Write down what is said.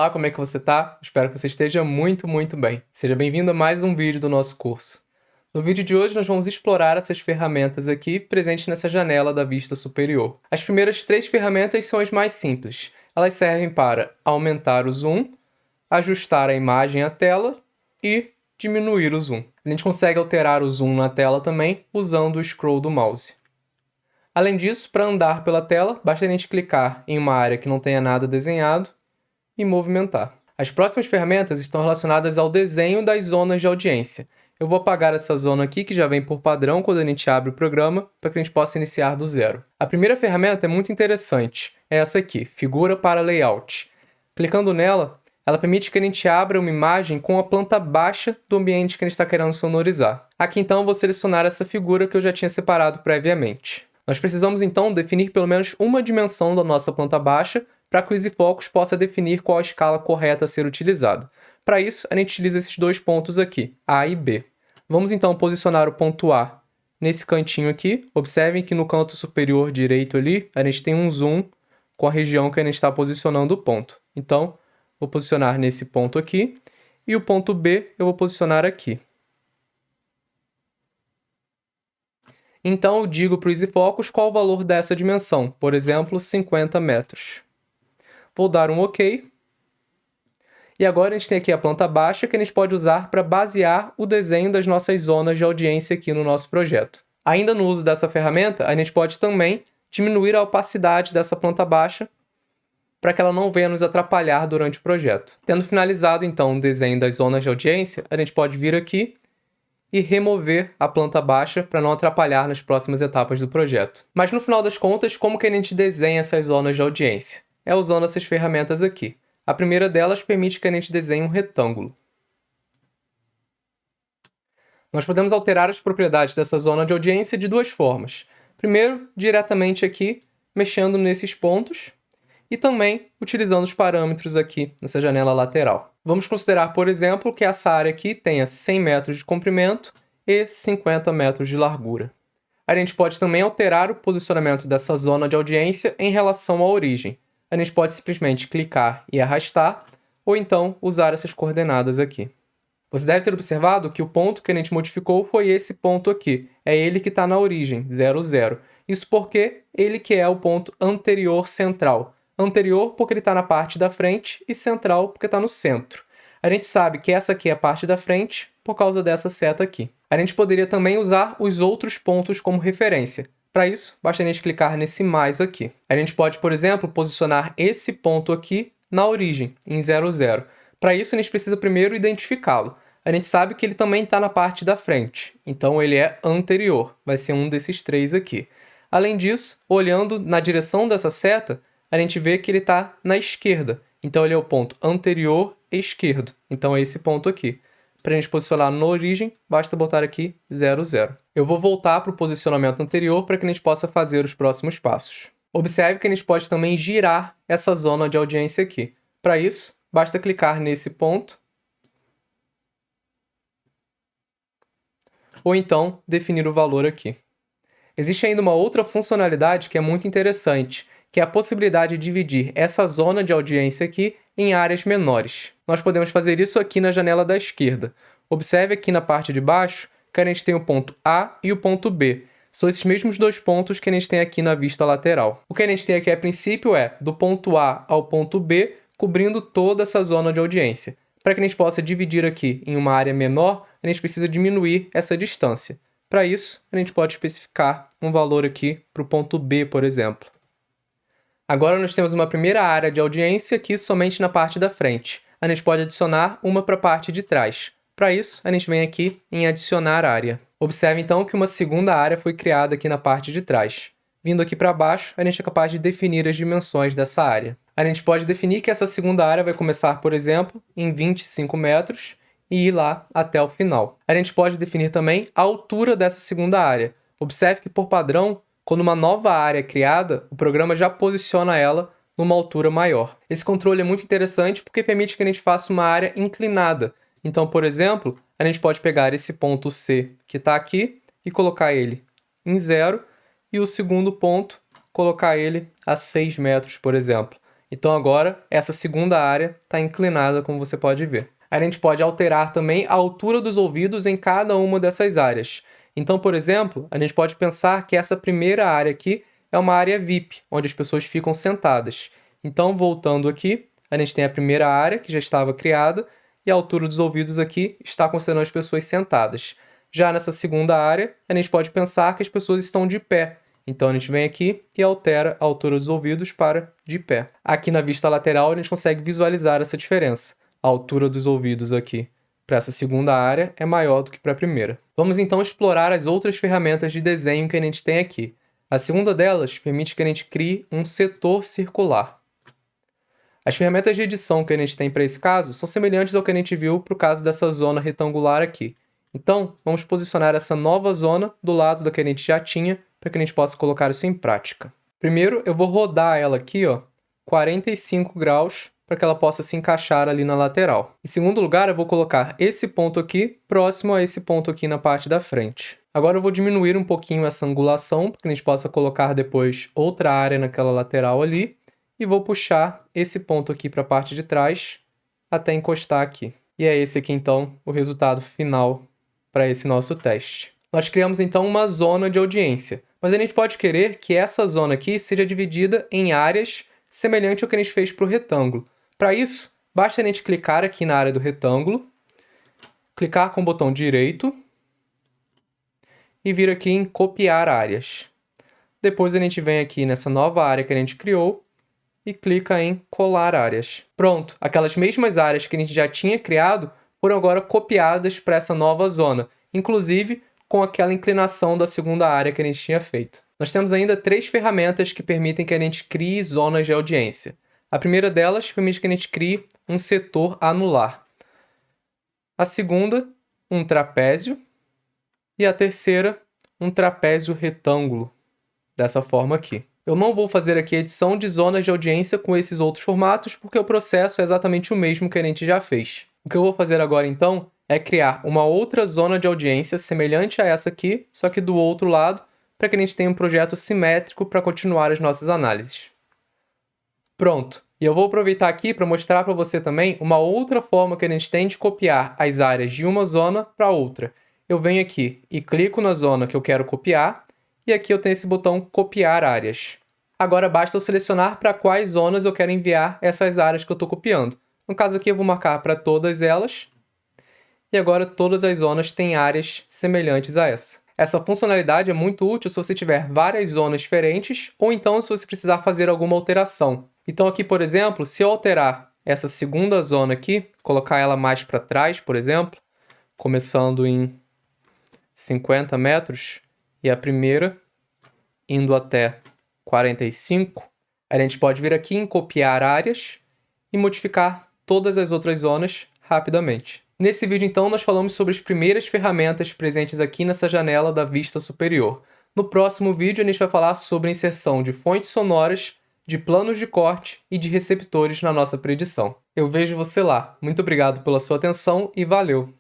Olá, como é que você tá? Espero que você esteja muito bem. Seja bem-vindo a mais um vídeo do nosso curso. No vídeo de hoje, nós vamos explorar essas ferramentas aqui presentes nessa janela da vista superior. As primeiras 3 ferramentas são as mais simples. Elas servem para aumentar o zoom, ajustar a imagem à tela e diminuir o zoom. A gente consegue alterar o zoom na tela também usando o scroll do mouse. Além disso, para andar pela tela, basta a gente clicar em uma área que não tenha nada desenhado e movimentar. As próximas ferramentas estão relacionadas ao desenho das zonas de audiência. Eu vou apagar essa zona aqui, que já vem por padrão quando a gente abre o programa, para que a gente possa iniciar do zero. A primeira ferramenta é muito interessante, é essa aqui, Figura para Layout. Clicando nela, ela permite que a gente abra uma imagem com a planta baixa do ambiente que a gente está querendo sonorizar. Aqui então eu vou selecionar essa figura que eu já tinha separado previamente. Nós precisamos então definir pelo menos uma dimensão da nossa planta baixa para que o EasyFocus possa definir qual a escala correta a ser utilizada. Para isso, a gente utiliza esses dois pontos aqui, A e B. Vamos então posicionar o ponto A nesse cantinho aqui. Observem que no canto superior direito ali, a gente tem um zoom com a região que a gente está posicionando o ponto. Então, vou posicionar nesse ponto aqui, e o ponto B eu vou posicionar aqui. Então, eu digo para o EasyFocus qual o valor dessa dimensão, por exemplo, 50 metros. Vou dar um OK. E agora a gente tem aqui a planta baixa que a gente pode usar para basear o desenho das nossas zonas de audiência aqui no nosso projeto. Ainda no uso dessa ferramenta, a gente pode também diminuir a opacidade dessa planta baixa para que ela não venha nos atrapalhar durante o projeto. Tendo finalizado, então, o desenho das zonas de audiência, a gente pode vir aqui e remover a planta baixa para não atrapalhar nas próximas etapas do projeto. Mas no final das contas, como que a gente desenha essas zonas de audiência? É usando essas ferramentas aqui. A primeira delas permite que a gente desenhe um retângulo. Nós podemos alterar as propriedades dessa zona de audiência de duas formas. Primeiro, diretamente aqui, mexendo nesses pontos, e também utilizando os parâmetros aqui nessa janela lateral. Vamos considerar, por exemplo, que essa área aqui tenha 100 metros de comprimento e 50 metros de largura. A gente pode também alterar o posicionamento dessa zona de audiência em relação à origem. A gente pode simplesmente clicar e arrastar, ou então usar essas coordenadas aqui. Você deve ter observado que o ponto que a gente modificou foi esse ponto aqui. É ele que está na origem, 0, 0. Isso porque ele que é o ponto anterior central. Anterior porque ele está na parte da frente e central porque está no centro. A gente sabe que essa aqui é a parte da frente por causa dessa seta aqui. A gente poderia também usar os outros pontos como referência. Para isso, basta a gente clicar nesse mais aqui. A gente pode, por exemplo, posicionar esse ponto aqui na origem, em 0, 0. Para isso, a gente precisa primeiro identificá-lo. A gente sabe que ele também está na parte da frente, então ele é anterior, vai ser um desses 3 aqui. Além disso, olhando na direção dessa seta, a gente vê que ele está na esquerda, então ele é o ponto anterior esquerdo, então é esse ponto aqui. Para a gente posicionar na origem, basta botar aqui 0, 0. Eu vou voltar para o posicionamento anterior para que a gente possa fazer os próximos passos. Observe que a gente pode também girar essa zona de audiência aqui. Para isso, basta clicar nesse ponto, ou então definir o valor aqui. Existe ainda uma outra funcionalidade que é muito interessante, que é a possibilidade de dividir essa zona de audiência aqui em áreas menores. Nós podemos fazer isso aqui na janela da esquerda. Observe aqui na parte de baixo que a gente tem o ponto A e o ponto B. São esses mesmos dois pontos que a gente tem aqui na vista lateral. O que a gente tem aqui a princípio é do ponto A ao ponto B, cobrindo toda essa zona de audiência. Para que a gente possa dividir aqui em uma área menor, a gente precisa diminuir essa distância. Para isso, a gente pode especificar um valor aqui para o ponto B, por exemplo. Agora nós temos uma primeira área de audiência aqui somente na parte da frente. A gente pode adicionar uma para a parte de trás. Para isso, a gente vem aqui em adicionar área. Observe então que uma segunda área foi criada aqui na parte de trás. Vindo aqui para baixo, a gente é capaz de definir as dimensões dessa área. A gente pode definir que essa segunda área vai começar, por exemplo, em 25 metros e ir lá até o final. A gente pode definir também a altura dessa segunda área. Observe que, por padrão, quando uma nova área é criada, o programa já posiciona ela numa altura maior. Esse controle é muito interessante porque permite que a gente faça uma área inclinada. Então, por exemplo, a gente pode pegar esse ponto C que está aqui e colocar ele em 0, e o segundo ponto, colocar ele a 6 metros, por exemplo. Então agora essa segunda área está inclinada, como você pode ver. A gente pode alterar também a altura dos ouvidos em cada uma dessas áreas. Então, por exemplo, a gente pode pensar que essa primeira área aqui é uma área VIP, onde as pessoas ficam sentadas. Então, voltando aqui, a gente tem a primeira área, que já estava criada, e a altura dos ouvidos aqui está considerando as pessoas sentadas. Já nessa segunda área, a gente pode pensar que as pessoas estão de pé. Então, a gente vem aqui e altera a altura dos ouvidos para de pé. Aqui na vista lateral, a gente consegue visualizar essa diferença. A altura dos ouvidos aqui para essa segunda área é maior do que para a primeira. Vamos então explorar as outras ferramentas de desenho que a gente tem aqui. A segunda delas permite que a gente crie um setor circular. As ferramentas de edição que a gente tem para esse caso são semelhantes ao que a gente viu para o caso dessa zona retangular aqui. Então, vamos posicionar essa nova zona do lado da que a gente já tinha para que a gente possa colocar isso em prática. Primeiro, eu vou rodar ela aqui, 45 graus, para que ela possa se encaixar ali na lateral. Em segundo lugar, eu vou colocar esse ponto aqui próximo a esse ponto aqui na parte da frente. Agora eu vou diminuir um pouquinho essa angulação, para que a gente possa colocar depois outra área naquela lateral ali. E vou puxar esse ponto aqui para a parte de trás até encostar aqui. E é esse aqui, então, o resultado final para esse nosso teste. Nós criamos, então, uma zona de audiência. Mas a gente pode querer que essa zona aqui seja dividida em áreas semelhante ao que a gente fez para o retângulo. Para isso, basta a gente clicar aqui na área do retângulo, clicar com o botão direito e vir aqui em copiar áreas. Depois a gente vem aqui nessa nova área que a gente criou e clica em colar áreas. Pronto, aquelas mesmas áreas que a gente já tinha criado foram agora copiadas para essa nova zona, inclusive com aquela inclinação da segunda área que a gente tinha feito. Nós temos ainda 3 ferramentas que permitem que a gente crie zonas de audiência. A primeira delas permite que a gente crie um setor anular. A segunda, um trapézio. E a terceira, um trapézio retângulo, dessa forma aqui. Eu não vou fazer aqui edição de zonas de audiência com esses outros formatos, porque o processo é exatamente o mesmo que a gente já fez. O que eu vou fazer agora, então, é criar uma outra zona de audiência semelhante a essa aqui, só que do outro lado, para que a gente tenha um projeto simétrico para continuar as nossas análises. Pronto! E eu vou aproveitar aqui para mostrar para você também uma outra forma que a gente tem de copiar as áreas de uma zona para outra. Eu venho aqui e clico na zona que eu quero copiar, e aqui eu tenho esse botão Copiar Áreas. Agora basta eu selecionar para quais zonas eu quero enviar essas áreas que eu estou copiando. No caso aqui eu vou marcar para todas elas, e agora todas as zonas têm áreas semelhantes a essa. Essa funcionalidade é muito útil se você tiver várias zonas diferentes, ou então se você precisar fazer alguma alteração. Então aqui, por exemplo, se eu alterar essa segunda zona aqui, colocar ela mais para trás, por exemplo, começando em 50 metros, e a primeira indo até 45, a gente pode vir aqui em copiar áreas e modificar todas as outras zonas rapidamente. Nesse vídeo, então, nós falamos sobre as primeiras ferramentas presentes aqui nessa janela da vista superior. No próximo vídeo, a gente vai falar sobre a inserção de fontes sonoras, de planos de corte e de receptores na nossa predição. Eu vejo você lá. Muito obrigado pela sua atenção e valeu!